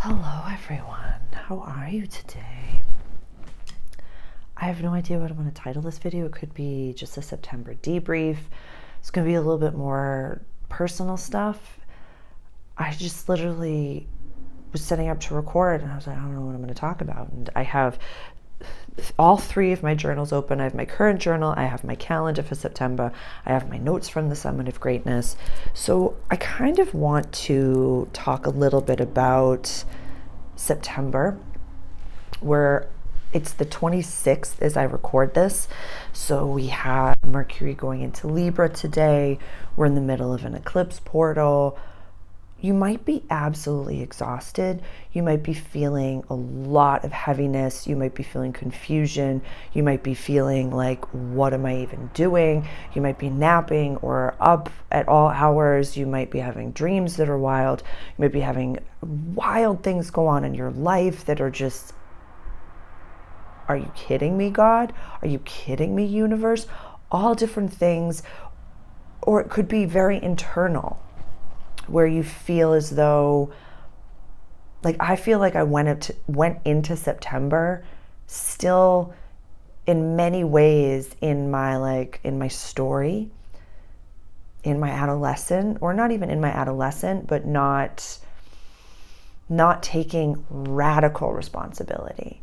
Hello everyone, how are you today? I have no idea what I'm going to title this video. It could be just a September debrief. It's going to be a little bit more personal stuff. I just literally was setting up to record and I was like, I don't know what I'm going to talk about. And I have all three of my journals open. I have my current journal, I have my calendar for September, I have my notes from the Summit of Greatness. So I kind of want to talk a little bit about September, where it's the 26th as I record this. So we have Mercury going into Libra today. We're in the middle of an eclipse portal. You might be absolutely exhausted. You might be feeling a lot of heaviness. You might be feeling confusion. You might be feeling like, what am I even doing? You might be napping or up at all hours. You might be having dreams that are wild. You might be having wild things go on in your life that are just, are you kidding me, God? Are you kidding me, universe? All different things. Or it could be very internal, where you feel as though, like, I feel like I went into September still in many ways in my story, in my adolescent, or not even in my adolescent, but not taking radical responsibility.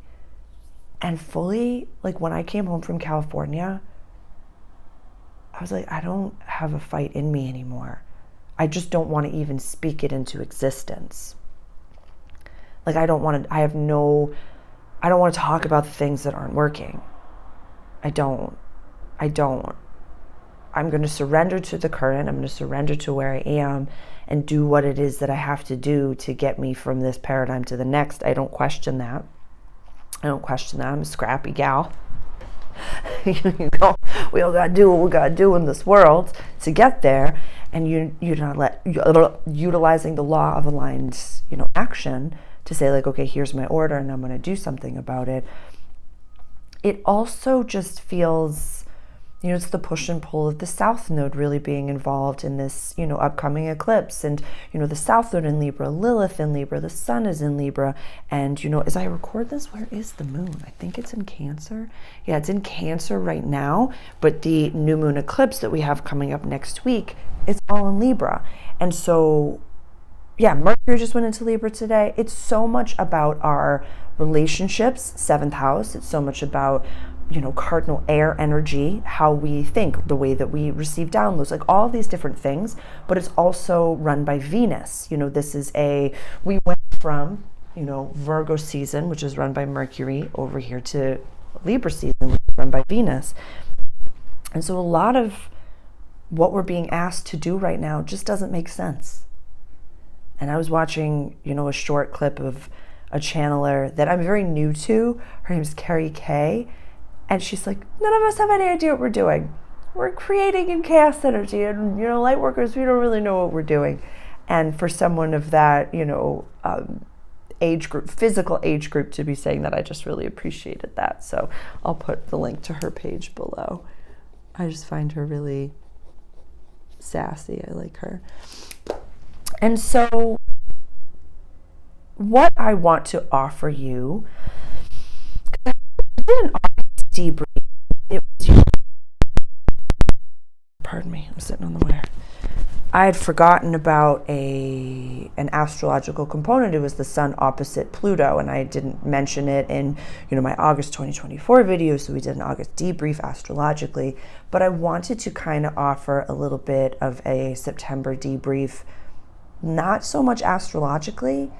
And fully, like, when I came home from California, I was like, I don't have a fight in me anymore. I just don't want to even speak it into existence. Like, I don't want to talk about the things that aren't working. I don't. I'm going to surrender to the current. I'm going to surrender to where I am and do what it is that I have to do to get me from this paradigm to the next. I don't question that. I'm a scrappy gal. We all got to do what we got to do in this world to get there. And utilizing the law of aligned, action to say, like, okay, here's my order and I'm going to do something about it. It also just feels, it's the push and pull of the South Node really being involved in this, upcoming eclipse. And, the South Node in Libra, Lilith in Libra, the Sun is in Libra. And, as I record this, where is the moon? I think it's in Cancer. Yeah, it's in Cancer right now. But the new moon eclipse that we have coming up next week, it's all in Libra. And so, yeah, Mercury just went into Libra today. It's so much about our relationships, 7th house. It's so much about, cardinal air energy, how we think, the way that we receive downloads, like all these different things. But it's also run by Venus. We went from, Virgo season, which is run by Mercury, over here to Libra season, which is run by Venus. And so a lot of what we're being asked to do right now just doesn't make sense. And I was watching, a short clip of a channeler that I'm very new to. Her name is Carrie Kay. And she's like, none of us have any idea what we're doing. We're creating in chaos energy. And, light workers, we don't really know what we're doing. And for someone of that, age group, physical age group, to be saying that, I just really appreciated that. So I'll put the link to her page below. I just find her really sassy. I like her. And so what I want to offer you, I did an debrief. Pardon me, I'm sitting on the wire. I had forgotten about an astrological component. It was the Sun opposite Pluto, and I didn't mention it in my August 2024 video, so we did an August debrief astrologically. But I wanted to kind of offer a little bit of a September debrief, not so much astrologically,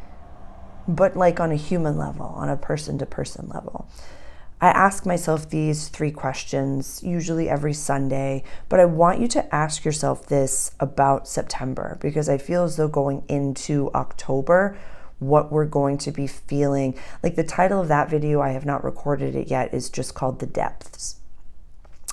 but like on a human level, on a person-to-person level. I ask myself these 3 questions, usually every Sunday, but I want you to ask yourself this about September, because I feel as though going into October, what we're going to be feeling, like the title of that video, I have not recorded it yet, is just called The Depths.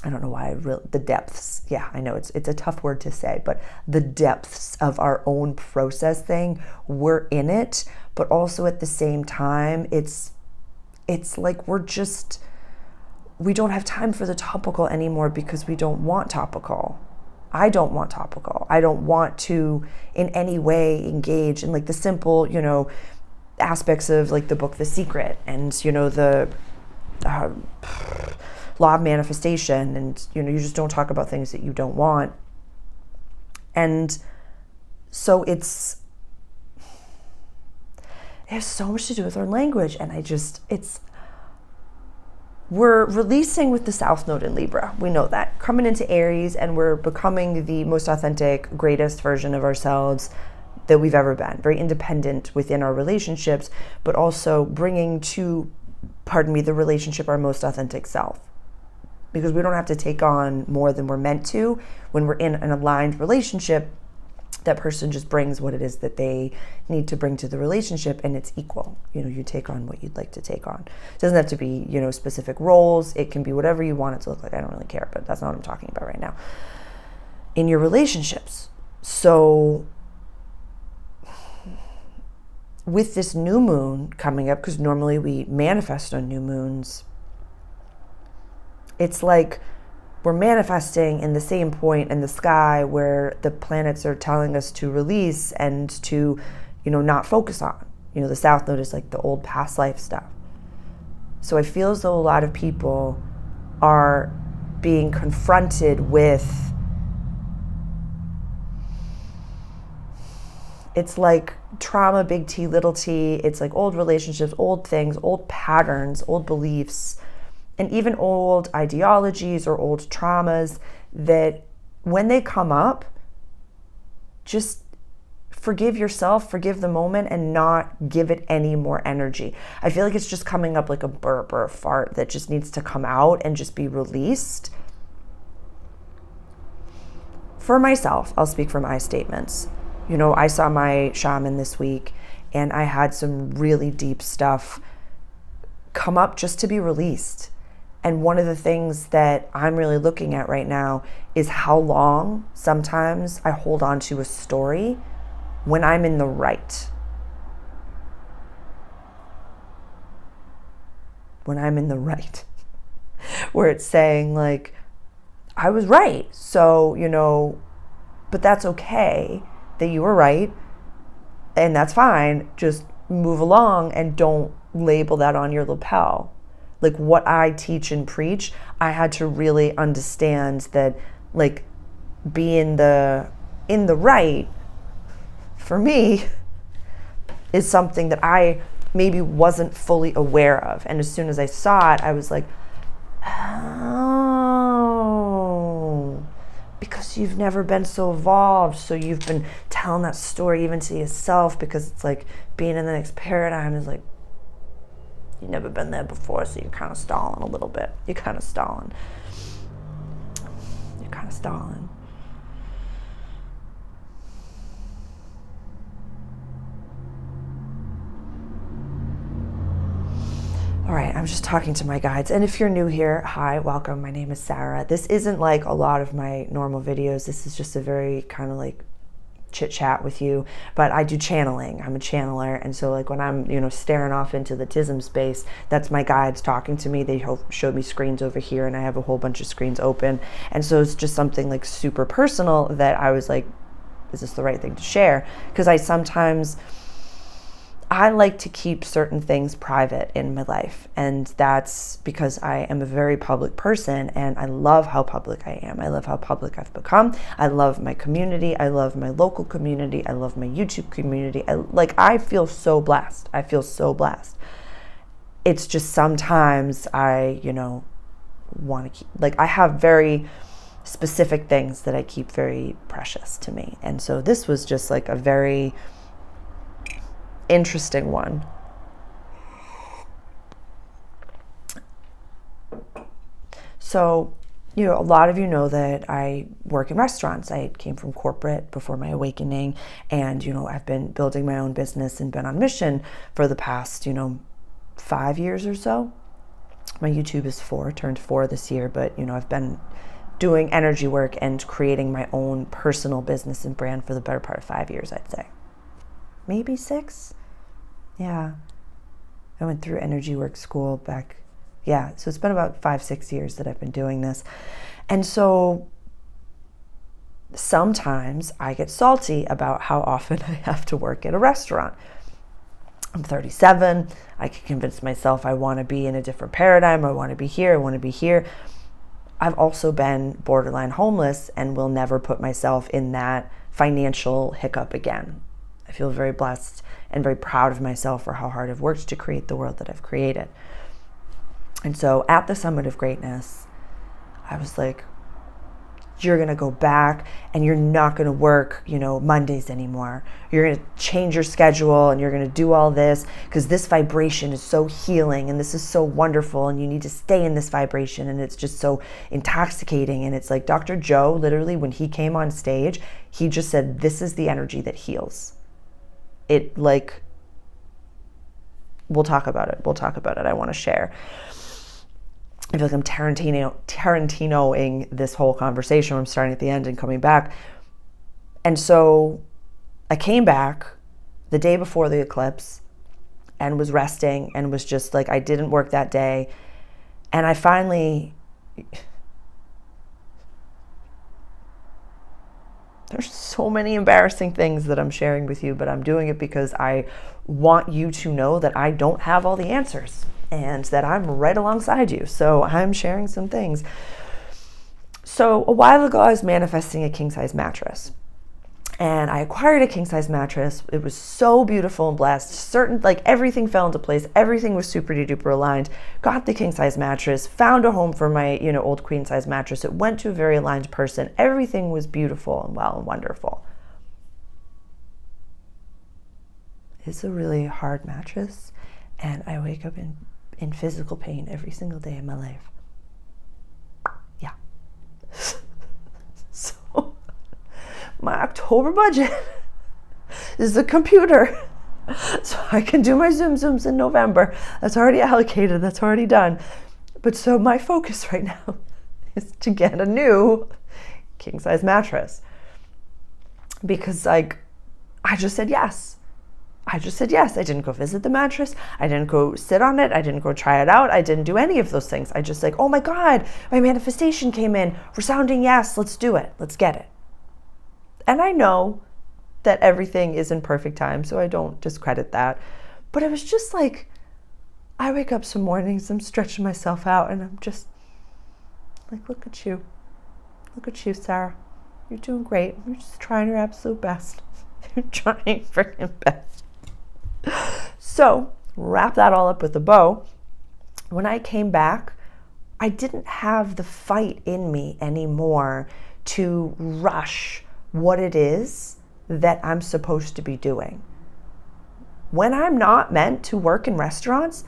I don't know why the depths. Yeah, I know it's a tough word to say, but the depths of our own process thing, we're in it, but also at the same time, it's like we don't have time for the topical anymore because we don't want topical. I don't want topical. I don't want to in any way engage in like the simple, aspects of like the book The Secret, and the law of manifestation, and you just don't talk about things that you don't want. And so it has so much to do with our language. And we're releasing with the South Node in Libra. We know that. Coming into Aries, and we're becoming the most authentic, greatest version of ourselves that we've ever been. Very independent within our relationships, but also bringing to, the relationship our most authentic self. Because we don't have to take on more than we're meant to. When we're in an aligned relationship, that person just brings what it is that they need to bring to the relationship, and it's equal. You take on what you'd like to take on. It doesn't have to be, specific roles. It can be whatever you want it to look like. I don't really care, but that's not what I'm talking about right now. In your relationships. So with this new moon coming up, because normally we manifest on new moons, it's like we're manifesting in the same point in the sky where the planets are telling us to release and to, not focus on. The South Node is like the old past life stuff. So I feel as though a lot of people are being confronted with, it's like trauma, big T, little t. It's like old relationships, old things, old patterns, old beliefs, and even old ideologies or old traumas that when they come up, just forgive yourself, forgive the moment, and not give it any more energy. I feel like it's just coming up like a burp or a fart that just needs to come out and just be released. For myself, I'll speak for my statements. I saw my shaman this week, and I had some really deep stuff come up just to be released. And one of the things that I'm really looking at right now is how long sometimes I hold on to a story when I'm in the right. When I'm in the right. Where it's saying like, I was right. So, but that's okay that you were right. And that's fine. Just move along and don't label that on your lapel. Like what I teach and preach, I had to really understand that like being in the right for me is something that I maybe wasn't fully aware of. And as soon as I saw it, I was like, oh, because you've never been so evolved. So you've been telling that story even to yourself, because it's like being in the next paradigm is like, you've never been there before, so you're kind of stalling a little bit. You're kind of stalling. All right, I'm just talking to my guides. And if you're new here, hi, welcome. My name is Sarah. This isn't like a lot of my normal videos. This is just a very kind of like chit chat with you, but I do channeling. I'm a channeler, and so like when I'm staring off into the tism space, that's my guides talking to me. They showed me screens over here, and I have a whole bunch of screens open, and so it's just something like super personal that I was like, is this the right thing to share? Because I like to keep certain things private in my life, and that's because I am a very public person, and I love how public I am. I love how public I've become. I love my community. I love my local community. I love my YouTube community. I feel so blessed. It's just sometimes I, want to keep, I have very specific things that I keep very precious to me. And so this was just like a very interesting one. So, a lot of you know that I work in restaurants. I came from corporate before my awakening, and, I've been building my own business and been on mission for the past, 5 years or so. My YouTube is turned 4 this year, but, I've been doing energy work and creating my own personal business and brand for the better part of 5 years, I'd say. Maybe 6? Yeah. I went through energy work school back. Yeah. So it's been about 5-6 years that I've been doing this. And so sometimes I get salty about how often I have to work at a restaurant. I'm 37. I can convince myself I want to be in a different paradigm. I want to be here. I want to be here. I've also been borderline homeless and will never put myself in that financial hiccup again. I feel very blessed and very proud of myself for how hard I've worked to create the world that I've created. And so at the Summit of Greatness, I was like, you're going to go back and you're not going to work, Mondays anymore. You're going to change your schedule and you're going to do all this because this vibration is so healing and this is so wonderful and you need to stay in this vibration and it's just so intoxicating. And it's like Dr. Joe, literally when he came on stage, he just said, this is the energy that heals. We'll talk about it. I want to share. I feel like I'm Tarantinoing this whole conversation. I'm starting at the end and coming back. And so I came back the day before the eclipse and was resting and was just like, I didn't work that day. And I finally, there's so many embarrassing things that I'm sharing with you, but I'm doing it because I want you to know that I don't have all the answers. And that I'm right alongside you. So I'm sharing some things. So a while ago, I was manifesting a king-size mattress. And I acquired a king-size mattress. It was so beautiful and blessed. Everything fell into place. Everything was super duper aligned. Got the king-size mattress. Found a home for my, old queen-size mattress. It went to a very aligned person. Everything was beautiful and well and wonderful. It's a really hard mattress. And I wake up in physical pain every single day of my life. Yeah. So my October budget is a computer. So I can do my Zooms in November. That's already allocated. That's already done. But so my focus right now is to get a new king-size mattress. Because I just said yes. I didn't go visit the mattress. I didn't go sit on it. I didn't go try it out. I didn't do any of those things. I just oh my God, my manifestation came in. Resounding yes, let's do it. Let's get it. And I know that everything is in perfect time, so I don't discredit that. But it was just I wake up some mornings, I'm stretching myself out, and I'm just look at you. Look at you, Sarah. You're doing great. You're just trying your absolute best. You're trying freaking best. So, wrap that all up with a bow. When I came back, I didn't have the fight in me anymore to rush what it is that I'm supposed to be doing. When I'm not meant to work in restaurants,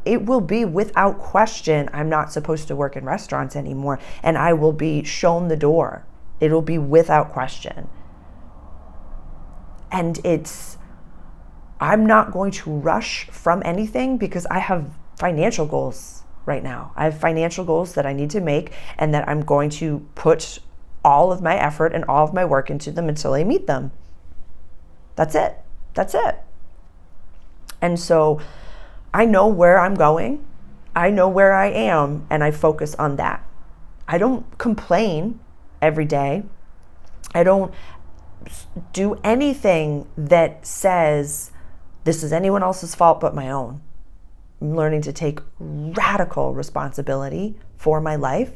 it will be without question I'm not supposed to work in restaurants anymore, and I will be shown the door. It'll be without question. And I'm not going to rush from anything because I have financial goals right now. I have financial goals that I need to make and that I'm going to put all of my effort and all of my work into them until I meet them. That's it. And so I know where I'm going. I know where I am, and I focus on that. I don't complain every day. I don't do anything that says this is anyone else's fault but my own. I'm learning to take radical responsibility for my life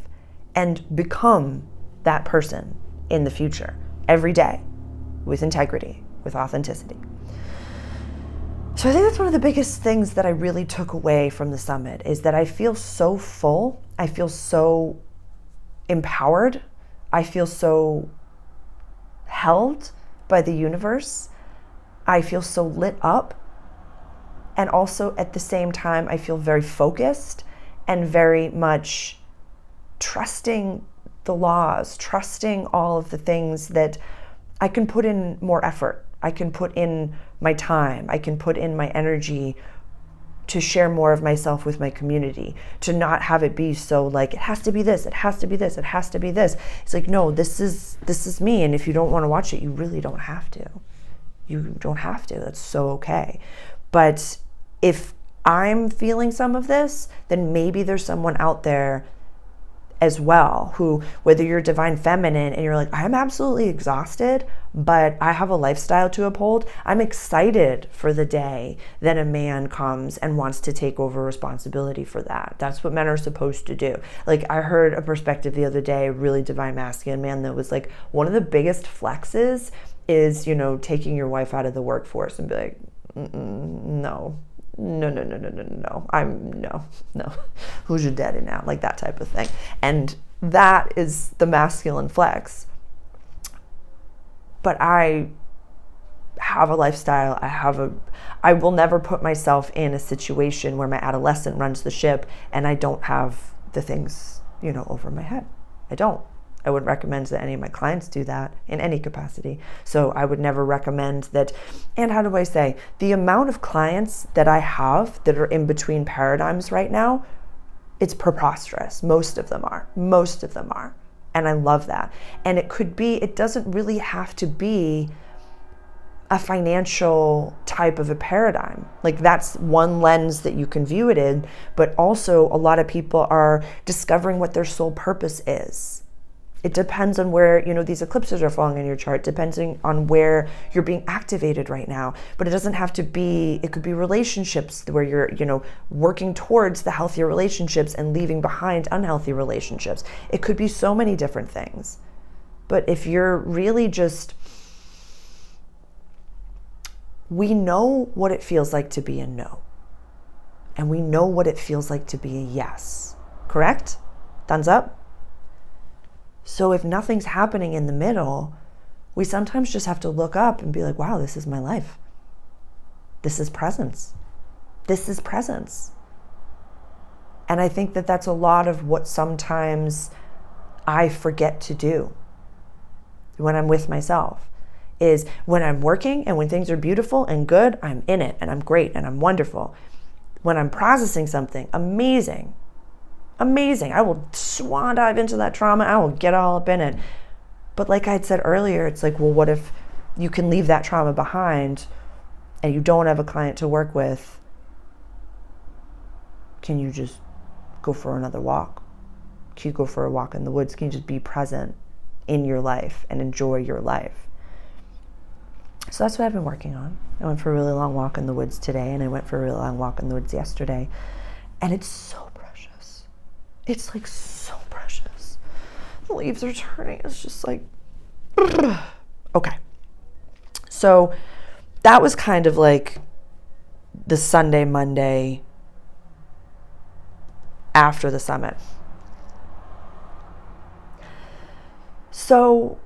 and become that person in the future every day with integrity, with authenticity. So I think that's one of the biggest things that I really took away from the summit is that I feel so full. I feel so empowered. I feel so held by the universe. I feel so lit up. And also at the same time, I feel very focused and very much trusting the laws, trusting all of the things that I can put in more effort. I can put in my time. I can put in my energy to share more of myself with my community, to not have it be so it has to be this, it has to be this, it has to be this. It's no, this is me. And if you don't want to watch it, you really don't have to. You don't have to. That's so okay. But if I'm feeling some of this, then maybe there's someone out there as well, who, whether you're divine feminine and you're like, I'm absolutely exhausted, but I have a lifestyle to uphold. I'm excited for the day that a man comes and wants to take over responsibility for that. That's what men are supposed to do. Like, I heard a perspective the other day, a really divine masculine man, that was like, one of the biggest flexes is, you know, taking your wife out of the workforce and be like, no. No. Who's your daddy now? Like, that type of thing. And that is the masculine flex. But I have a lifestyle. I will never put myself in a situation where my adolescent runs the ship and I don't have the things, you know, over my head. I don't. I wouldn't recommend that any of my clients do that in any capacity. So I would never recommend that. And how do I say, the amount of clients that I have that are in between paradigms right now, it's preposterous. Most of them are. And I love that. And it doesn't really have to be a financial type of a paradigm. Like, that's one lens that you can view it in, but also a lot of people are discovering what their soul purpose is. It depends on where, you know, these eclipses are falling in your chart, depending on where you're being activated right now. But it doesn't have to be, it could be relationships where you're, you know, working towards the healthier relationships and leaving behind unhealthy relationships. It could be so many different things. But if you're really just, we know what it feels like to be a no. And we know what it feels like to be a yes. Correct? Thumbs up? So if nothing's happening in the middle, we sometimes just have to look up and be like, wow, this is my life. This is presence. This is presence. And I think that that's a lot of what sometimes I forget to do when I'm with myself, is when I'm working and when things are beautiful and good, I'm in it and I'm great and I'm wonderful. When I'm processing something, amazing. I will swan dive into that trauma. I will get all up in it. But like I had said earlier, it's like, well, what if you can leave that trauma behind and you don't have a client to work with? Can you just go for another walk? Can you go for a walk in the woods? Can you just be present in your life and enjoy your life? So that's what I've been working on. I went for a really long walk in the woods today, and I went for a really long walk in the woods yesterday. And it's so precious. It's like so precious. The leaves are turning. It's just like, okay. So that was kind of like the Sunday, Monday after the summit. So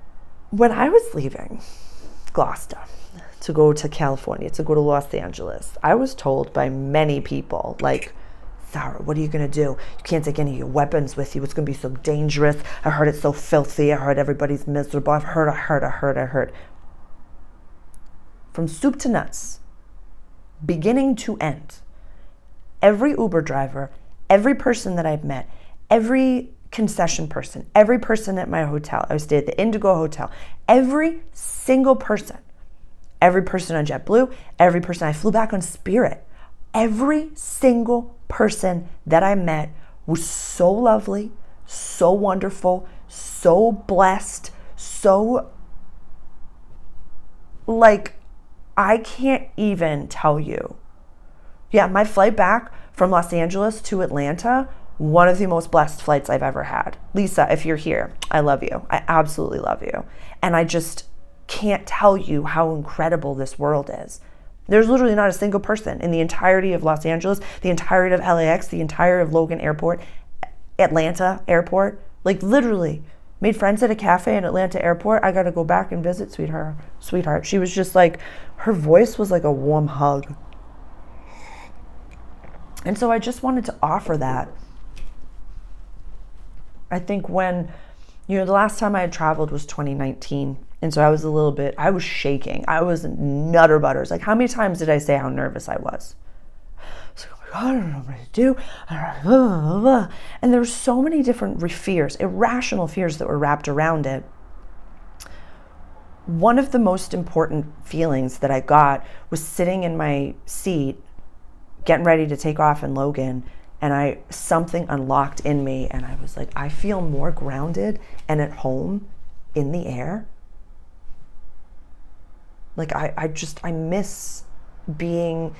when I was leaving Gloucester to go to California, to go to Los Angeles, I was told by many people, like, Sarah, what are you going to do? You can't take any of your weapons with you. It's going to be so dangerous. I heard it's so filthy. I heard everybody's miserable. I've heard. From soup to nuts, beginning to end, every Uber driver, every person that I've met, every concession person, every person at my hotel, I stayed at the Indigo Hotel, every single person, every person on JetBlue, every person I flew back on Spirit, every single person that I met was so lovely, so wonderful, so blessed, so, like, I can't even tell you. Yeah, my flight back from Los Angeles to Atlanta, one of the most blessed flights I've ever had. Lisa, if you're here, I love you. I absolutely love you. And I just can't tell you how incredible this world is. There's literally not a single person in the entirety of Los Angeles, the entirety of LAX, the entirety of Logan Airport, Atlanta Airport, like literally made friends at a cafe in Atlanta Airport. I got to go back and visit sweetheart. She was just like, her voice was like a warm hug. And so I just wanted to offer that. I think when, the last time I had traveled was 2019. And so I was shaking. I was nutter butters. Like, how many times did I say how nervous I was? I was like, oh my God, I don't know what to do. And there were so many different fears, irrational fears that were wrapped around it. One of the most important feelings that I got was sitting in my seat, getting ready to take off in Logan, And something unlocked in me, and I was like, I feel more grounded and at home in the air. Like I miss being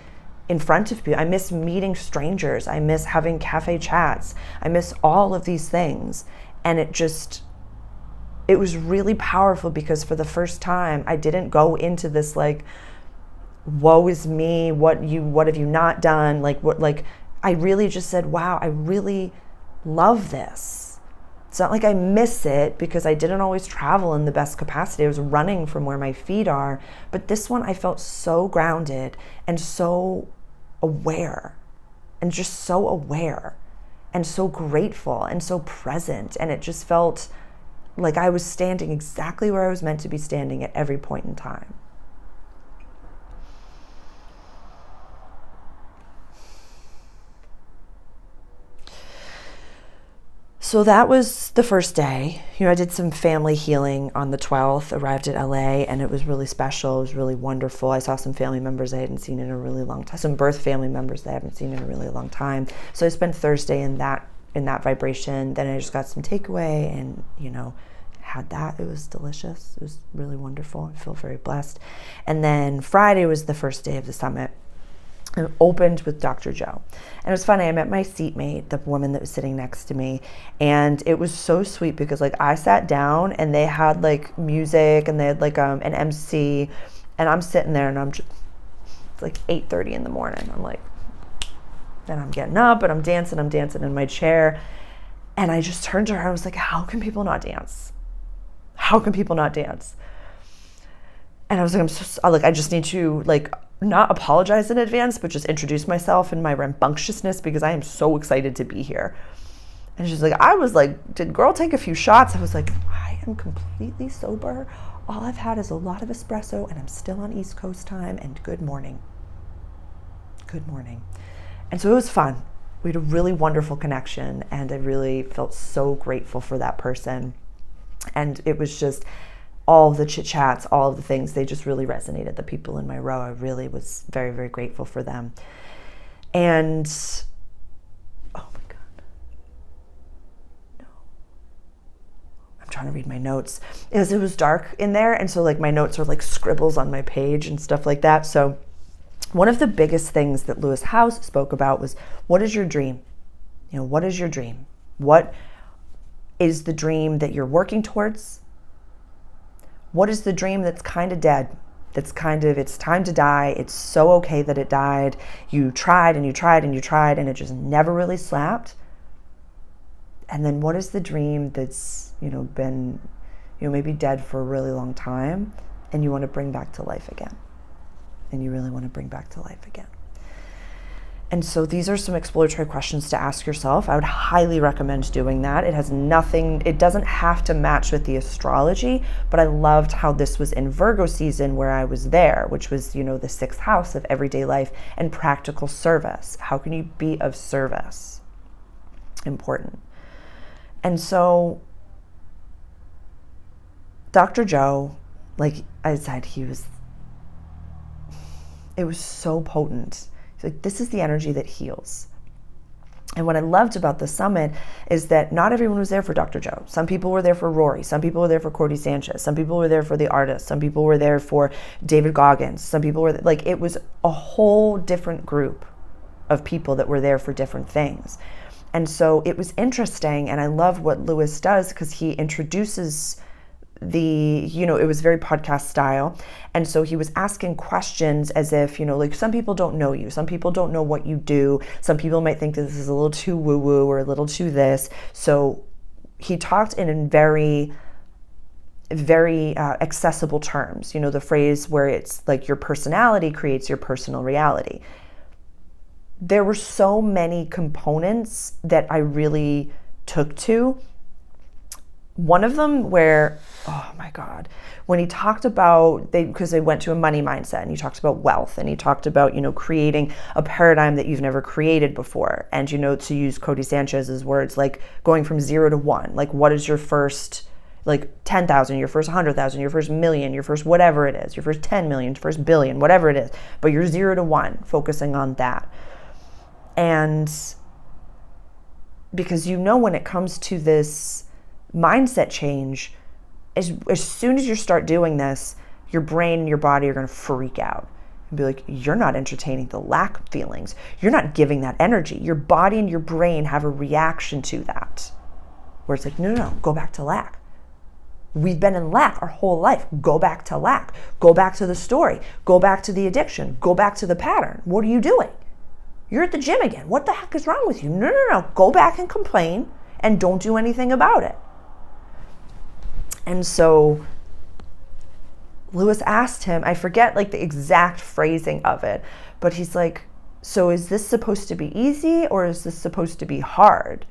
in front of people. I miss meeting strangers. I miss having cafe chats. I miss all of these things. And it was really powerful, because for the first time I didn't go into this like, woe is me, what have you not done? I really just said, wow, I really love this. It's not like I miss it, because I didn't always travel in the best capacity. I was running from where my feet are. But this one, I felt so grounded and so aware, and just so aware and so grateful and so present. And it just felt like I was standing exactly where I was meant to be standing at every point in time. So that was the first day. I did some family healing on the 12th, arrived at LA, and it was really special. It was really wonderful. I saw some family members I hadn't seen in a really long time, some birth family members that I haven't seen in a really long time. So I spent Thursday in that vibration. Then I just got some takeaway and, had that. It was delicious. It was really wonderful. I feel very blessed. And then Friday was the first day of the summit. I opened with Dr. Joe. And it was funny, I met my seatmate, the woman that was sitting next to me, and it was so sweet because I sat down and they had music and they had an MC, and I'm sitting there and it's 8:30 in the morning. Then I'm getting up and I'm dancing in my chair. And I just turned to her and I was like, how can people not dance? How can people not dance? And I was like, I just need to not apologize in advance, but just introduce myself and my rambunctiousness, because I am so excited to be here. And she's like, did girl take a few shots? I was like, I am completely sober. All I've had is a lot of espresso and I'm still on East Coast time, and good morning. Good morning. And so it was fun. We had a really wonderful connection, and I really felt so grateful for that person. And it was just all of the chit chats, all of the things, they just really resonated. The people in my row, I really was very, very grateful for them. And, oh my God. No. I'm trying to read my notes. It was dark in there. And so my notes are scribbles on my page and stuff like that. So one of the biggest things that Lewis Howes spoke about was, what is your dream? What is your dream? What is the dream that you're working towards? What is the dream that's kind of dead? It's time to die. It's so okay that it died. You tried and you tried and you tried, and it just never really slapped. And then what is the dream that's, been, maybe dead for a really long time, and you want to bring back to life again? And you really want to bring back to life again. And so these are some exploratory questions to ask yourself. I would highly recommend doing that. It doesn't have to match with the astrology, but I loved how this was in Virgo season where I was there, which was, the 6th house of everyday life and practical service. How can you be of service? Important. And so Dr. Joe, like I said, it was so potent. This is the energy that heals. And what I loved about the summit is that not everyone was there for Dr. Joe. Some people were there for Rory. Some people were there for Cody Sanchez. Some people were there for the artists. Some people were there for David Goggins. Some people were it was a whole different group of people that were there for different things. And so it was interesting. And I love what Lewis does, because he introduces it was very podcast style. And so he was asking questions as if, some people don't know you. Some people don't know what you do. Some people might think that this is a little too woo-woo or a little too this. So he talked in very, very accessible terms. The phrase where it's your personality creates your personal reality. There were so many components that I really took to. One of them where, oh my God, when he talked about, because they went to a money mindset, and he talked about wealth, and he talked about, creating a paradigm that you've never created before. And, to use Cody Sanchez's words, going from 0 to 1, what is your first, 10,000, your first 100,000, your first million, your first whatever it is, your first 10 million, your first billion, whatever it is, but you're 0 to 1, focusing on that. And because when it comes to this mindset change, as soon as you start doing this, your brain and your body are going to freak out and be like, you're not entertaining the lack feelings. You're not giving that energy. Your body and your brain have a reaction to that, where it's like, no, go back to lack. We've been in lack our whole life. Go back to lack. Go back to the story. Go back to the addiction. Go back to the pattern. What are you doing? You're at the gym again. What the heck is wrong with you? No. Go back and complain and don't do anything about it. And so Lewis asked him, I forget like the exact phrasing of it, but he's like, so is this supposed to be easy or is this supposed to be hard?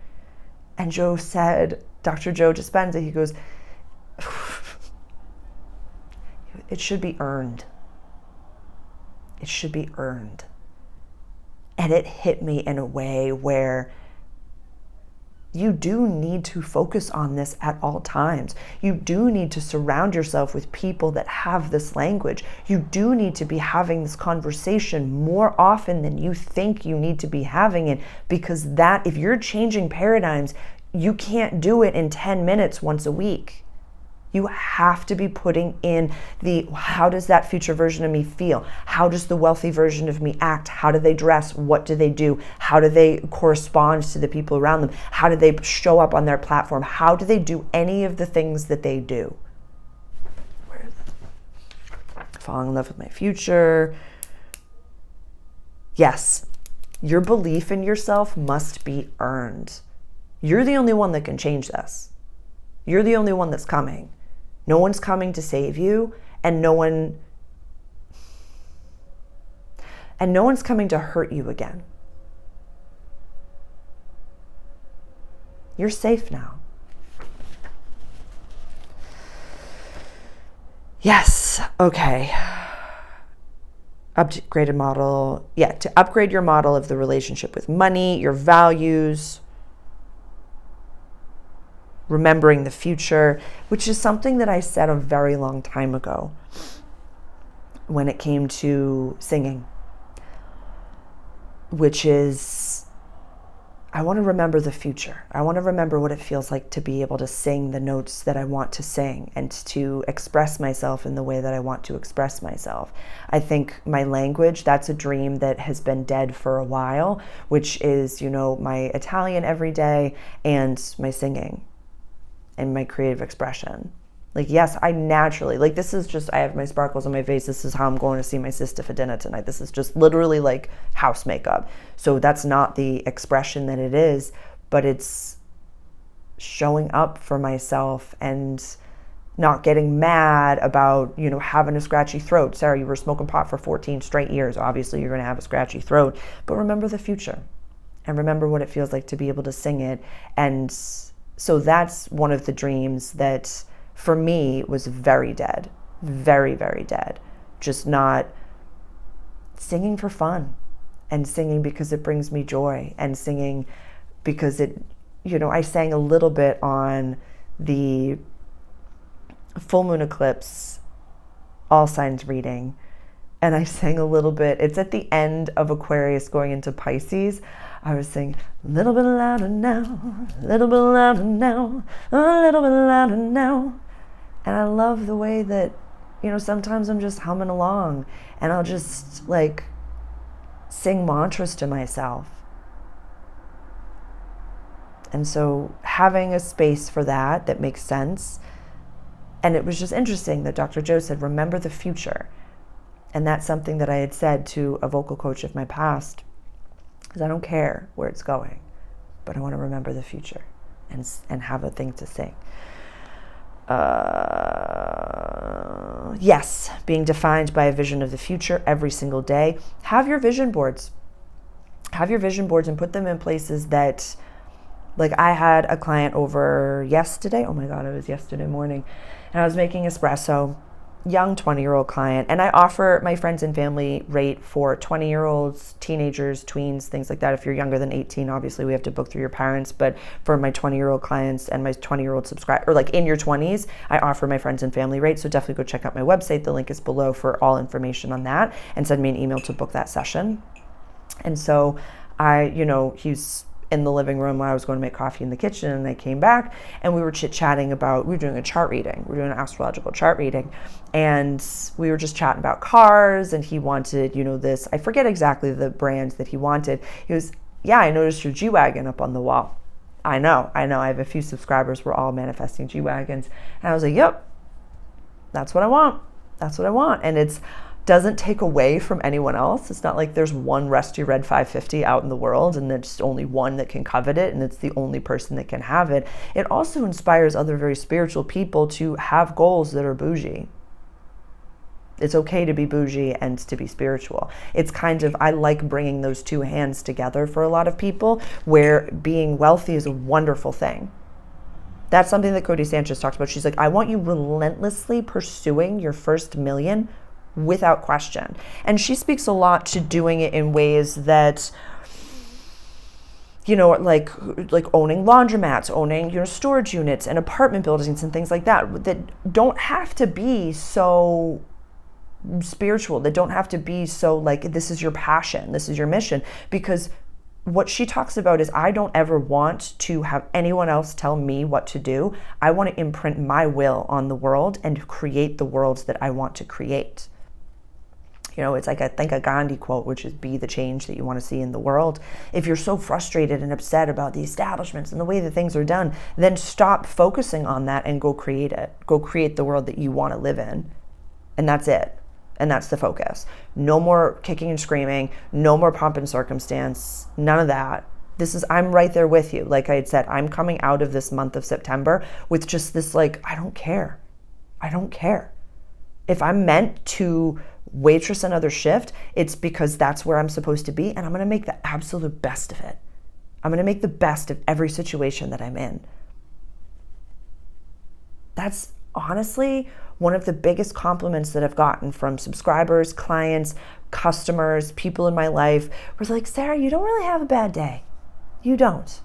And Joe said, Dr. Joe Dispenza, he goes, it should be earned. It should be earned. And it hit me in a way where you do need to focus on this at all times. You do need to surround yourself with people that have this language. You do need to be having this conversation more often than you think you need to be having it, because that, if you're changing paradigms, you can't do it in 10 minutes once a week. You have to be putting in how does that future version of me feel? How does the wealthy version of me act? How do they dress? What do they do? How do they correspond to the people around them? How do they show up on their platform? How do they do any of the things that they do? Where is it? Falling in love with my future. Yes, your belief in yourself must be earned. You're the only one that can change this. You're the only one that's coming. No one's coming to save you, and no one's coming to hurt you again. You're safe now. Yes, okay. Upgraded model. Yeah, to upgrade your model of the relationship with money, your values, remembering the future, which is something that I said a very long time ago when it came to singing, which is, I want to remember the future. I want to remember what it feels like to be able to sing the notes that I want to sing and to express myself in the way that I want to express myself. I think my language, that's a dream that has been dead for a while, which is, my Italian every day and my singing and my creative expression. Like, yes, I naturally, like, this is just, I have my sparkles on my face. This is how I'm going to see my sister for dinner tonight. This is just literally like house makeup. So that's not the expression that it is, but it's showing up for myself and not getting mad about, having a scratchy throat. Sarah, you were smoking pot for 14 straight years. Obviously, you're going to have a scratchy throat, but remember the future and remember what it feels like to be able to sing it. And so that's one of the dreams that for me was very dead, very, very dead. Just not singing for fun and singing because it brings me joy and singing because it, I sang a little bit on the full moon eclipse, all signs reading. And I sang a little bit, it's at the end of Aquarius going into Pisces. I was saying, a little bit louder now, a little bit louder now, a little bit louder now. And I love the way that, sometimes I'm just humming along and I'll just like sing mantras to myself. And so having a space for that makes sense. And it was just interesting that Dr. Joe said, remember the future. And that's something that I had said to a vocal coach of my past, because I don't care where it's going, but I want to remember the future and have a thing to sing. Yes, being defined by a vision of the future every single day. Have your vision boards. Have your vision boards and put them in places that, like, I had a client over yesterday. Oh my God, it was yesterday morning. And I was making espresso. Young 20-year-old client, and I offer my friends and family rate for 20-year-olds, teenagers, tweens, things like that. If you're younger than 18, obviously we have to book through your parents, but for my 20-year-old clients and my 20-year-old subscriber, or like in your 20s, I offer my friends and family rate. So definitely go check out my website. The link is below for all information on that, and send me an email to book that session. And so he's in the living room while I was going to make coffee in the kitchen, and I came back and we were chit-chatting about, we were doing a chart reading. We were doing an astrological chart reading, and we were just chatting about cars, and he wanted, this, I forget exactly the brand that he wanted. He was, yeah, I noticed your G-Wagon up on the wall. I know. I have a few subscribers. We're all manifesting G-Wagons. And I was like, yep, that's what I want. That's what I want. And it doesn't take away from anyone else. It's not like there's one rusty red 550 out in the world and there's only one that can covet it and it's the only person that can have it. It also inspires other very spiritual people to have goals that are bougie. It's okay to be bougie and to be spiritual. It's kind of, I like bringing those two hands together for a lot of people, where being wealthy is a wonderful thing. That's something that Cody Sanchez talks about. She's like, I want you relentlessly pursuing your first million without question. And she speaks a lot to doing it in ways that, like owning laundromats, owning, storage units and apartment buildings and things like that don't have to be so spiritual, that don't have to be so like, this is your passion, this is your mission. Because what she talks about is, I don't ever want to have anyone else tell me what to do. I want to imprint my will on the world and create the worlds that I want to create. It's like, I think a Gandhi quote, which is, be the change that you want to see in the world. If you're so frustrated and upset about the establishments and the way that things are done, then stop focusing on that and go create it. Go create the world that you want to live in. And that's it. And that's the focus. No more kicking and screaming, no more pomp and circumstance, none of that. I'm right there with you. Like I had said, I'm coming out of this month of September with just this, like, I don't care. I don't care. If I'm meant to waitress another shift, it's because that's where I'm supposed to be, and I'm going to make the absolute best of it. I'm going to make the best of every situation that I'm in. That's honestly one of the biggest compliments that I've gotten from subscribers, clients, customers, people in my life, was like, Sarah, you don't really have a bad day. You don't.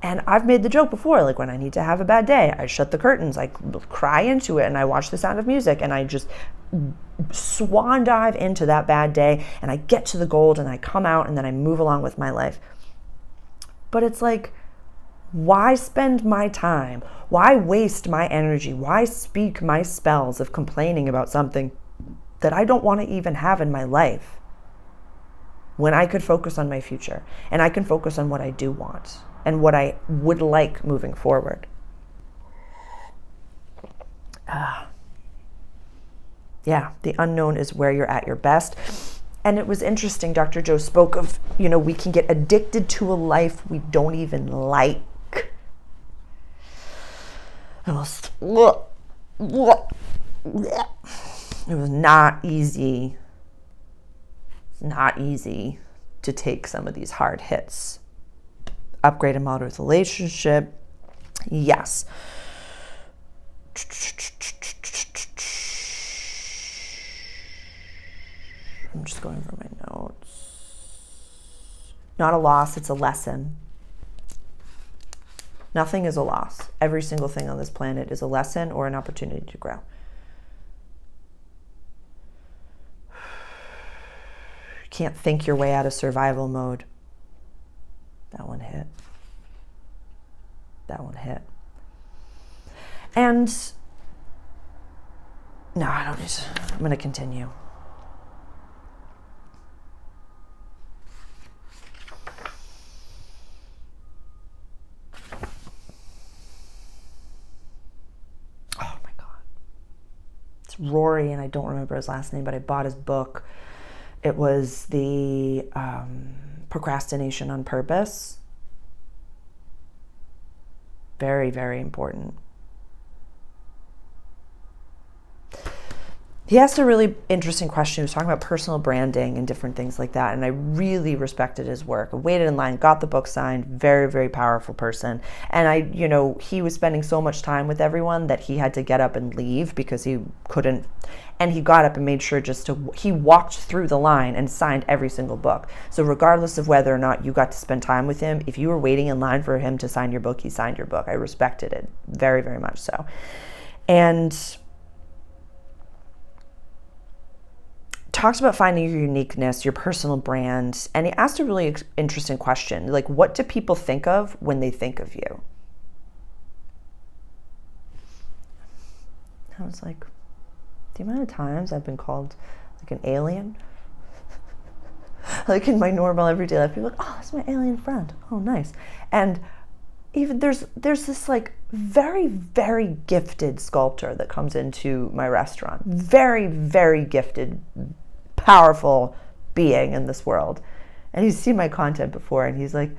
And I've made the joke before, like, when I need to have a bad day, I shut the curtains, I cry into it, and I watch The Sound of Music, and I just swan dive into that bad day, and I get to the gold, and I come out, and then I move along with my life. But it's like, why spend my time? Why waste my energy? Why speak my spells of complaining about something that I don't want to even have in my life, when I could focus on my future, and I can focus on what I do want and what I would like moving forward? Yeah, the unknown is where you're at your best. And it was interesting, Dr. Joe spoke of, we can get addicted to a life we don't even like. It was not easy. It's not easy to take some of these hard hits. Upgrade a modern relationship. Yes. I'm just going over my notes. Not a loss, it's a lesson. Nothing is a loss. Every single thing on this planet is a lesson or an opportunity to grow. You can't think your way out of survival mode. That one hit. That one hit. And no, I don't need to. I'm going to continue. Rory, and I don't remember his last name, but I bought his book. It was the Procrastination on Purpose. Very, very important. He asked a really interesting question. He was talking about personal branding and different things like that, and I really respected his work. I waited in line, got the book signed. Very, very powerful person. And he was spending so much time with everyone that he had to get up and leave because he couldn't. And he got up and made sure he walked through the line and signed every single book. So regardless of whether or not you got to spend time with him, if you were waiting in line for him to sign your book, he signed your book. I respected it very, very much so. And talks about finding your uniqueness, your personal brand, and he asked a really interesting question, like, what do people think of when they think of you? I was like, the amount of times I've been called like an alien, like in my normal everyday life, people are like, oh, that's my alien friend. Oh, nice. And even there's this like very, very gifted sculptor that comes into my restaurant. Very, very gifted, powerful being in this world. And he's seen my content before, and he's like,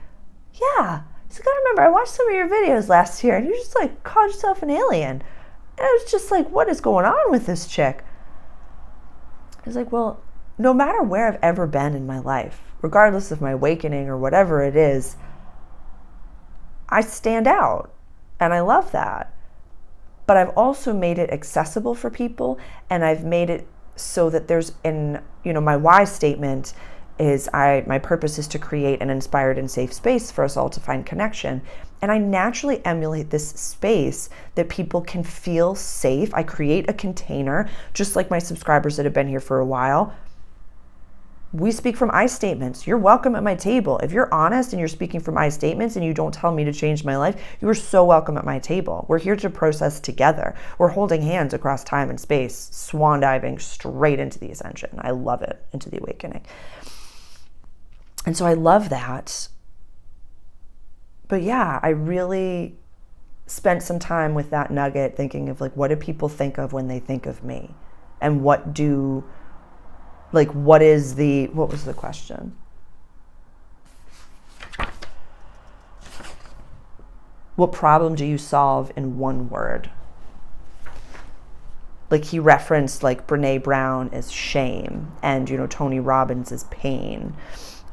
yeah. He's like, I remember I watched some of your videos last year, and you just like called yourself an alien. And I was just like, what is going on with this chick? He's like, well, no matter where I've ever been in my life, regardless of my awakening or whatever it is, I stand out, and I love that. But I've also made it accessible for people, and I've made it so that there's my why statement is my purpose is to create an inspired and safe space for us all to find connection. And I naturally emulate this space that people can feel safe. I create a container, just like my subscribers that have been here for a while. We speak from I statements. You're welcome at my table. If you're honest and you're speaking from I statements and you don't tell me to change my life, you are so welcome at my table. We're here to process together. We're holding hands across time and space, swan diving straight into the ascension. I love it, into the awakening. And so I love that. But yeah, I really spent some time with that nugget thinking of like, what do people think of when they think of me? And what was the question? What problem do you solve in one word? Like he referenced like Brene Brown as shame, and Tony Robbins as pain,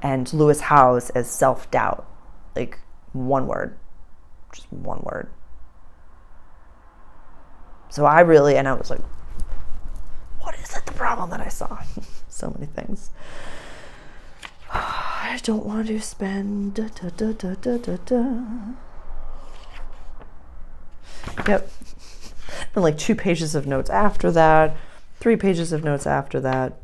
and Lewis Howes as self-doubt. Like one word, just one word. So I was like, what is it, the problem that I saw? So many things. I don't want to spend. Yep. And like 2 pages of notes after that, 3 pages of notes after that.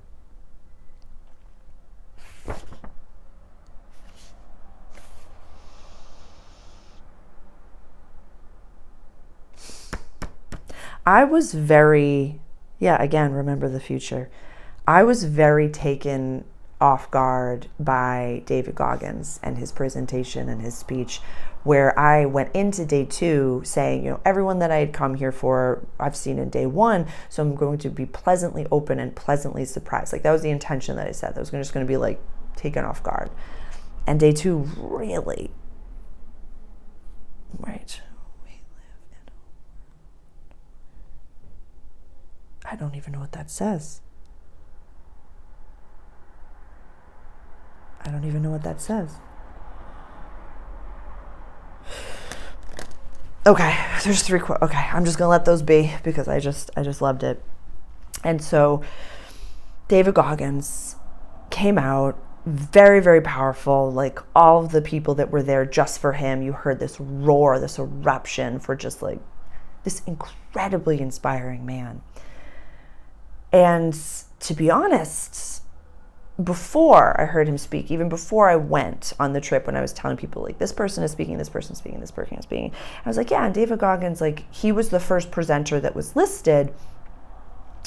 I was very, again, remember the future. I was very taken off guard by David Goggins and his presentation and his speech, where I went into day 2 saying, everyone that I had come here for, I've seen in day 1, so I'm going to be pleasantly open and pleasantly surprised. Like that was the intention that I said. That was just going to be like taken off guard. And day 2 really, right. I don't even know what that says. I don't even know what that says. Okay, there's 3 quotes. Okay, I'm just gonna let those be because I just loved it. And so David Goggins came out, very, very powerful. Like all of the people that were there just for him, you heard this roar, this eruption for just like this incredibly inspiring man. And to be honest, before I heard him speak, even before I went on the trip, when I was telling people like this person is speaking, this person is speaking, this person is speaking, I was like, yeah, and David Goggins, like he was the first presenter that was listed.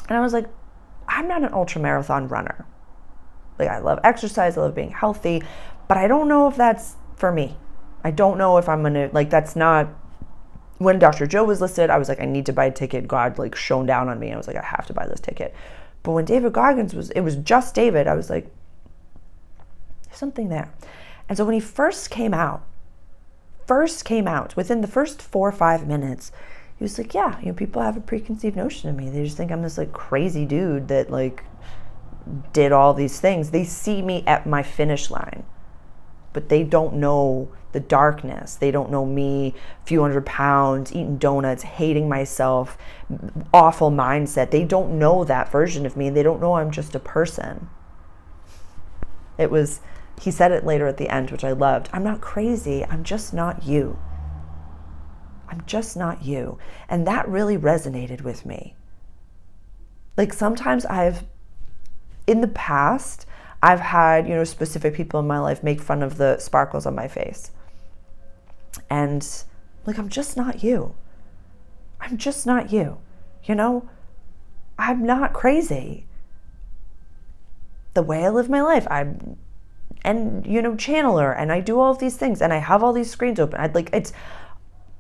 And I was like, I'm not an ultramarathon runner. Like I love exercise, I love being healthy, but I don't know if that's for me. I don't know if I'm gonna, like that's not, when Dr. Joe was listed, I was like, I need to buy a ticket. God like shone down on me. I was like, I have to buy this ticket. But when David Goggins it was just David, I was like, there's something there. And so when he first came out, within the first 4 or 5 minutes, he was like, yeah, people have a preconceived notion of me. They just think I'm this like crazy dude that like did all these things. They see me at my finish line, but they don't know the darkness. They don't know me, a few 100 pounds, eating donuts, hating myself, awful mindset. They don't know that version of me. They don't know I'm just a person. He said it later at the end, which I loved. I'm not crazy. I'm just not you. I'm just not you. And that really resonated with me. Like sometimes I've in the past, I've had, specific people in my life make fun of the sparkles on my face. And like, I'm just not you. I'm just not you. I'm not crazy. The way I live my life, channeler, and I do all of these things, and I have all these screens open.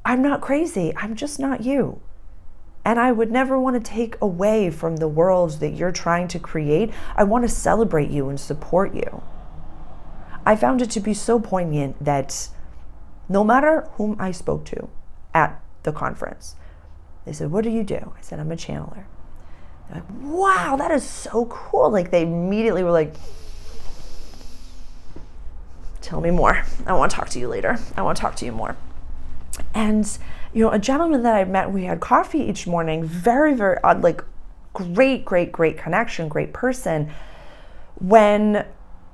I'm not crazy. I'm just not you. And I would never want to take away from the world that you're trying to create. I want to celebrate you and support you. I found it to be so poignant that no matter whom I spoke to at the conference, they said, "What do you do?" I said, "I'm a channeler." They're like, "Wow, that is so cool." Like, they immediately were like, "Tell me more. I want to talk to you later. I want to talk to you more." And, a gentleman that I met, we had coffee each morning, very, very odd, like great connection, great person. When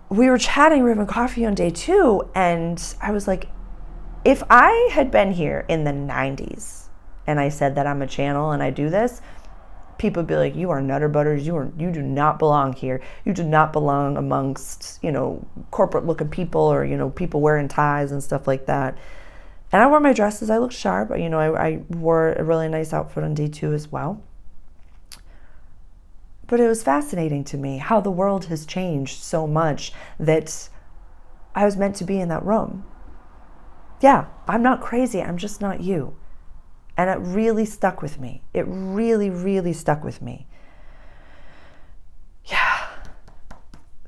we were chatting, we were having coffee on day 2, and I was like, if I had been here in the 90s and I said that I'm a channel and I do this, people would be like, "You are nutter butters. You do not belong here. You do not belong amongst, corporate looking people or, people wearing ties and stuff like that." And I wore my dresses. I looked sharp. I wore a really nice outfit on day 2 as well. But it was fascinating to me how the world has changed so much that I was meant to be in that room. Yeah, I'm not crazy. I'm just not you. And it really stuck with me. It really, really stuck with me. Yeah.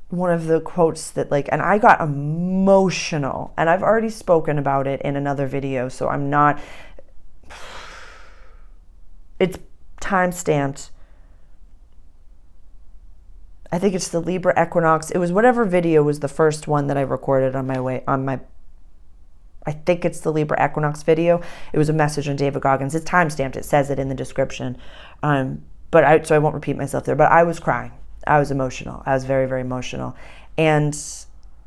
One of the quotes that and I got emotional, and I've already spoken about it in another video, so it's time-stamped. I think it's the Libra equinox. It was whatever video was the first one that I recorded I think it's the Libra equinox video. It was a message on David Goggins. It's time-stamped. It says it in the description. So I won't repeat myself there, but I was crying. I was emotional. I was very, very emotional. And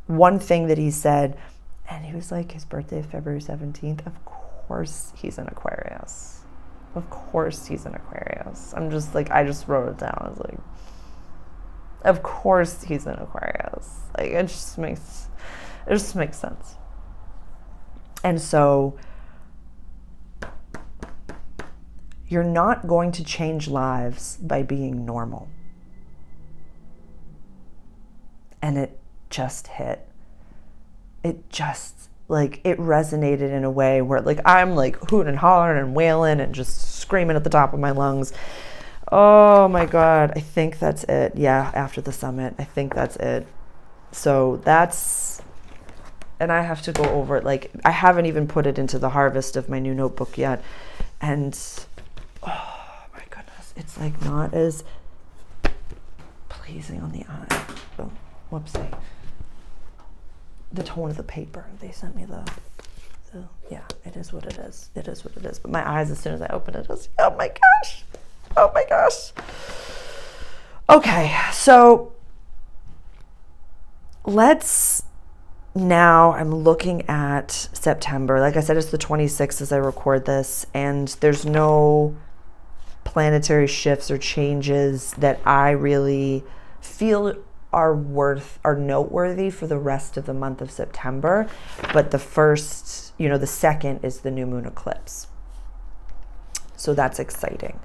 one thing that he said, and he was like, his birthday is February 17th. Of course he's an Aquarius. Of course he's an Aquarius. I'm just like, I just wrote it down. I was like, of course he's an Aquarius. Like, it just makes sense. And so you're not going to change lives by being normal. And it just hit. It just, it resonated in a way where, I'm, hooting and hollering and wailing and just screaming at the top of my lungs. Oh, my God. I think that's it. Yeah, after the summit. I think that's it. So and I have to go over it. I haven't even put it into the harvest of my new notebook yet. And, oh, my goodness. It's, not as pleasing on the eye. Oh. Whoopsie. The tone of the paper. They sent me yeah, it is what it is. It is what it is. But my eyes, as soon as I open it, is, oh my gosh. Oh my gosh. Okay, so I'm looking at September. Like I said, it's the 26th as I record this, and there's no planetary shifts or changes that I really feel are noteworthy for the rest of the month of September. But the second is the new moon eclipse. So that's exciting.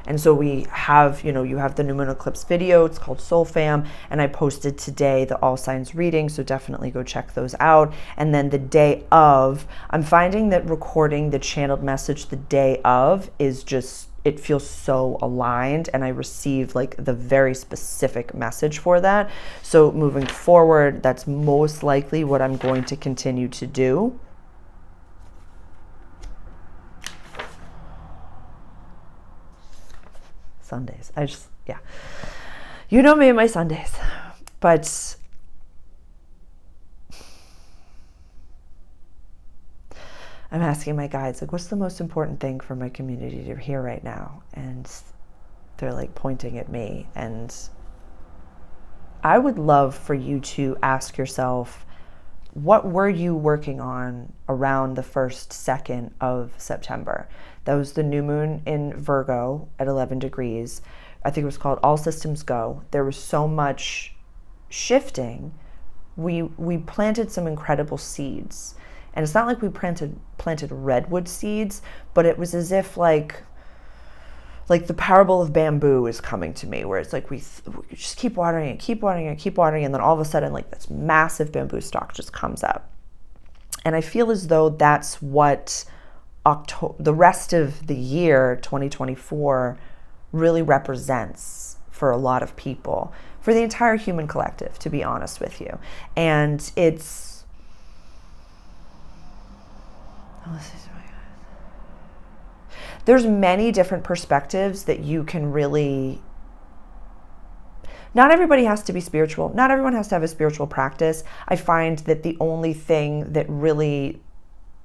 And so we have, you have the new moon eclipse video. It's called Soul Fam. And I posted today the all signs reading. So definitely go check those out. And then the day of, I'm finding that recording the channeled message the day of is just, it feels so aligned, and I receive the very specific message for that. So moving forward, that's most likely what I'm going to continue to do. Sundays. You know me and my Sundays. But I'm asking my guides, what's the most important thing for my community to hear right now? And they're pointing at me. And I would love for you to ask yourself, what were you working on around the 1st, 2nd of September? That was the new moon in Virgo at 11 degrees. I think it was called All Systems Go. There was so much shifting. We planted some incredible seeds. And it's not like we planted redwood seeds, but it was as if like the parable of bamboo is coming to me, where it's like we just keep watering it, and then all of a sudden like this massive bamboo stalk just comes up. And I feel as though that's what the rest of the year 2024 really represents for a lot of people, for the entire human collective, to be honest with you. And it's there's many different perspectives that you can really. Not everybody has to be spiritual. Not everyone has to have a spiritual practice. I find that the only thing that really,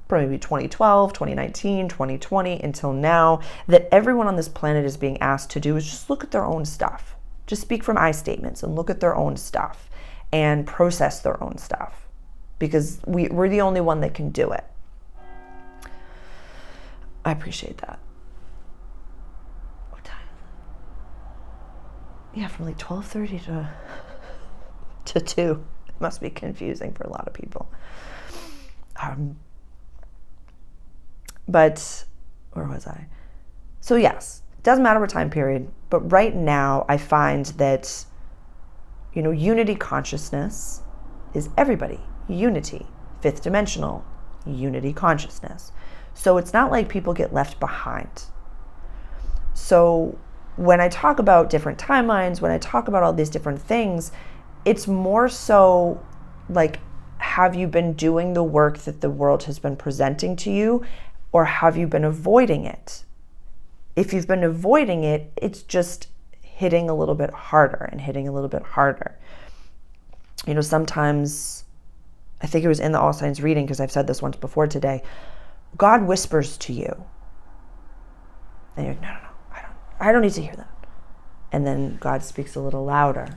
probably 2012, 2019, 2020, until now, that everyone on this planet is being asked to do is just look at their own stuff. Just speak from I statements and look at their own stuff and process their own stuff, because we're the only one that can do it. I appreciate that. What time? Yeah, from like 12:30 to 2. It must be confusing for a lot of people. But where was I? So yes, it doesn't matter what time period, but right now I find that, unity consciousness is everybody. Unity, fifth dimensional, unity consciousness. So it's not like people get left behind. So when I talk about different timelines, when I talk about all these different things, it's more so like, have you been doing the work that the world has been presenting to you, or have you been avoiding it? If you've been avoiding it, it's just hitting a little bit harder and hitting a little bit harder. Sometimes, I think it was in the All Signs reading, because I've said this once before today, God whispers to you. And you're like, no, I don't need to hear that. And then God speaks a little louder.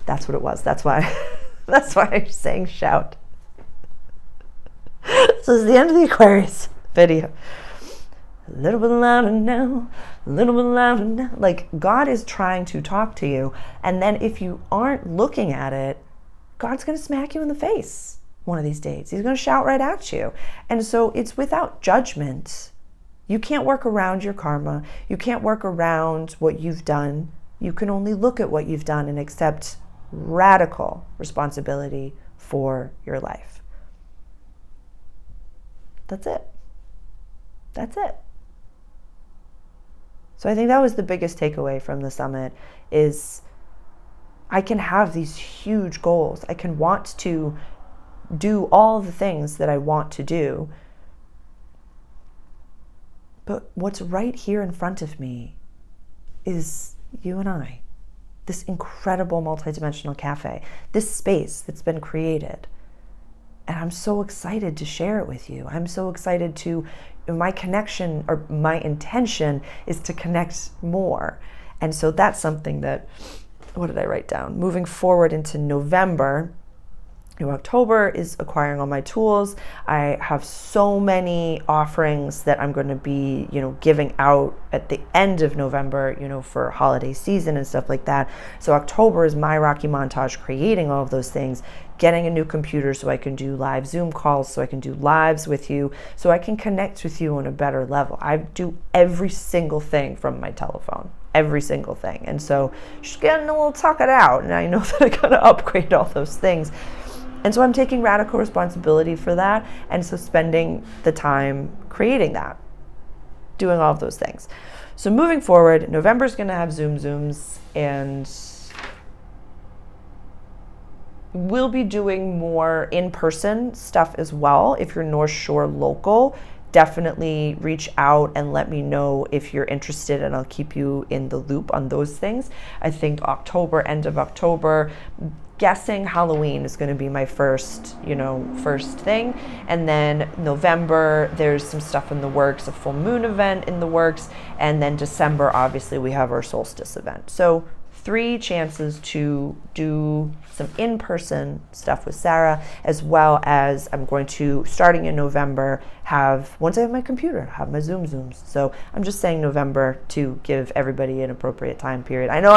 That's what it was. That's why I'm saying shout. So it's the end of the Aquarius video. A little bit louder now, a little bit louder now. Like, God is trying to talk to you. And then if you aren't looking at it, God's going to smack you in the face one of these days. He's going to shout right at you. And so it's without judgment. You can't work around your karma. You can't work around what you've done. You can only look at what you've done and accept radical responsibility for your life. That's it. That's it. So I think that was the biggest takeaway from the summit, is I can have these huge goals. I can want to do all the things that I want to do. But what's right here in front of me is you and I, this incredible multidimensional cafe, this space that's been created. And I'm so excited to share it with you. I'm so excited my connection, or my intention, is to connect more. And so that's something that, what did I write down? Moving forward into November, October is acquiring all my tools. I have so many offerings that I'm going to be, giving out at the end of November, for holiday season and stuff like that. So October is my Rocky montage, creating all of those things, getting a new computer so I can do live Zoom calls, so I can do lives with you, so I can connect with you on a better level. I do every single thing from my telephone. Every single thing. And so just getting a little tuck it out. And I know that I got to upgrade all those things. And so I'm taking radical responsibility for that. And so spending the time creating that, doing all of those things. So moving forward, November's going to have Zooms, and we'll be doing more in-person stuff as well. If you're North Shore local, definitely reach out and let me know if you're interested, and I'll keep you in the loop on those things. I think October, end of October, guessing Halloween is going to be my first thing. And then November, there's some stuff in the works, a full moon event in the works. And then December, obviously, we have our solstice event. So 3 chances to do some in-person stuff with Sarah, as well as I'm going to, starting in November, once I have my computer, have my Zooms. So I'm just saying November to give everybody an appropriate time period. I know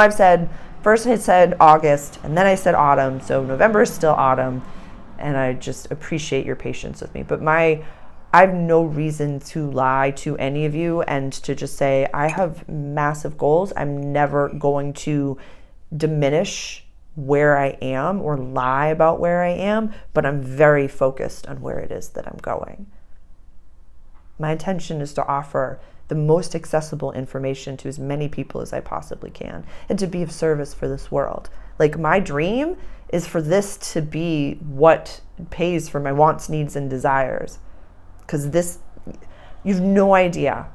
first I said August, and then I said autumn, so November is still autumn, and I just appreciate your patience with me. But I have no reason to lie to any of you and to just say, I have massive goals. I'm never going to diminish where I am or lie about where I am, but I'm very focused on where it is that I'm going. My intention is to offer the most accessible information to as many people as I possibly can and to be of service for this world. Like, my dream is for this to be what pays for my wants, needs, and desires. Because you've no idea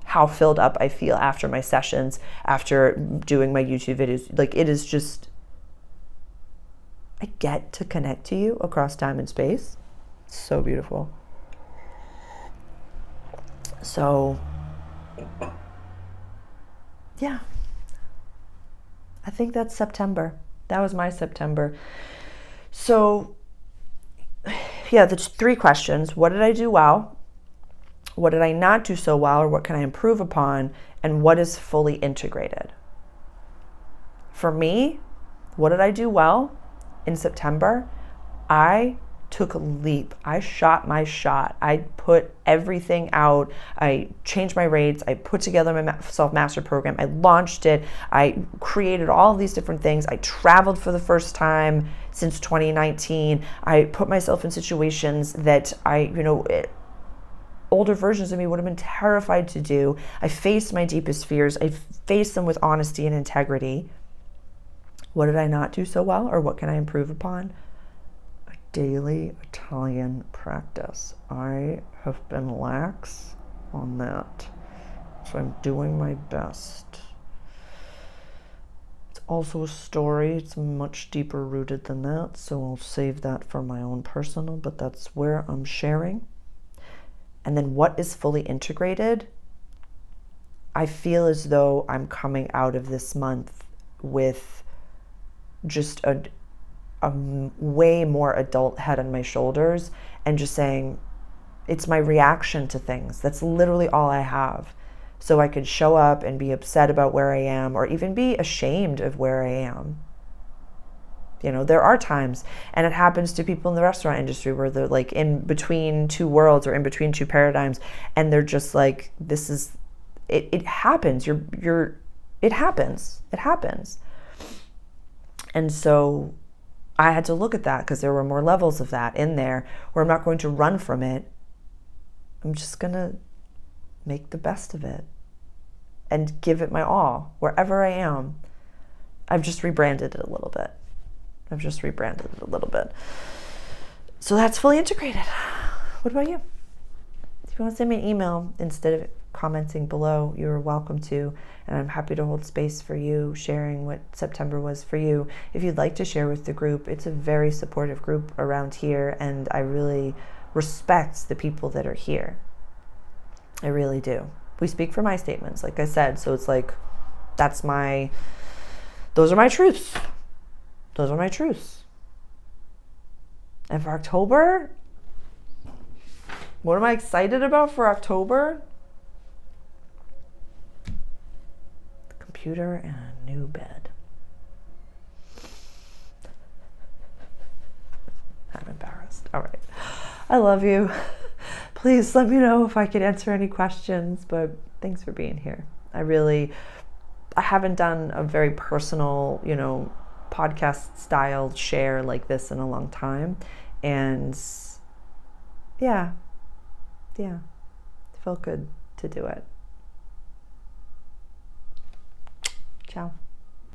how filled up I feel after my sessions, after doing my YouTube videos. Like, it is just, I get to connect to you across time and space. It's so beautiful. So, yeah, I think that's September. That was my September. So, yeah, the 3 questions. What did I do well? What did I not do so well, or what can I improve upon? And what is fully integrated? For me, what did I do well in September? I took a leap. I shot my shot. I put everything out. I changed my rates. I put together my self-master program. I launched it. I created all these different things. I traveled for the first time since 2019. I put myself in situations that older versions of me would have been terrified to do. I faced my deepest fears. I faced them with honesty and integrity. What did I not do so well, or what can I improve upon? A daily Italian practice. I have been lax on that, so I'm doing my best. It's also a story. It's much deeper rooted than that, so I'll save that for my own personal, but that's where I'm sharing. And then what is fully integrated? I feel as though I'm coming out of this month with just a way more adult head on my shoulders, and just saying, it's my reaction to things. That's literally all I have. So I could show up and be upset about where I am, or even be ashamed of where I am. There are times, and it happens to people in the restaurant industry, where they're like in between 2 worlds or in between 2 paradigms, and they're just like, this is, it happens. It happens. And so I had to look at that, because there were more levels of that in there, where I'm not going to run from it. I'm just going to make the best of it and give it my all wherever I am. I've just rebranded it a little bit. So that's fully integrated. What about you? If you want to send me an email instead of commenting below, you're welcome to. And I'm happy to hold space for you, sharing what September was for you. If you'd like to share with the group, it's a very supportive group around here, and I really respect the people that are here. I really do. We speak for my statements, like I said, so it's like, those are my truths. And for October, what am I excited about for October? The computer and a new bed. I'm embarrassed. All right. I love you. Please let me know if I could answer any questions, but thanks for being here. I haven't done a very personal, podcast style share like this in a long time. And yeah, it felt good to do it. Ciao.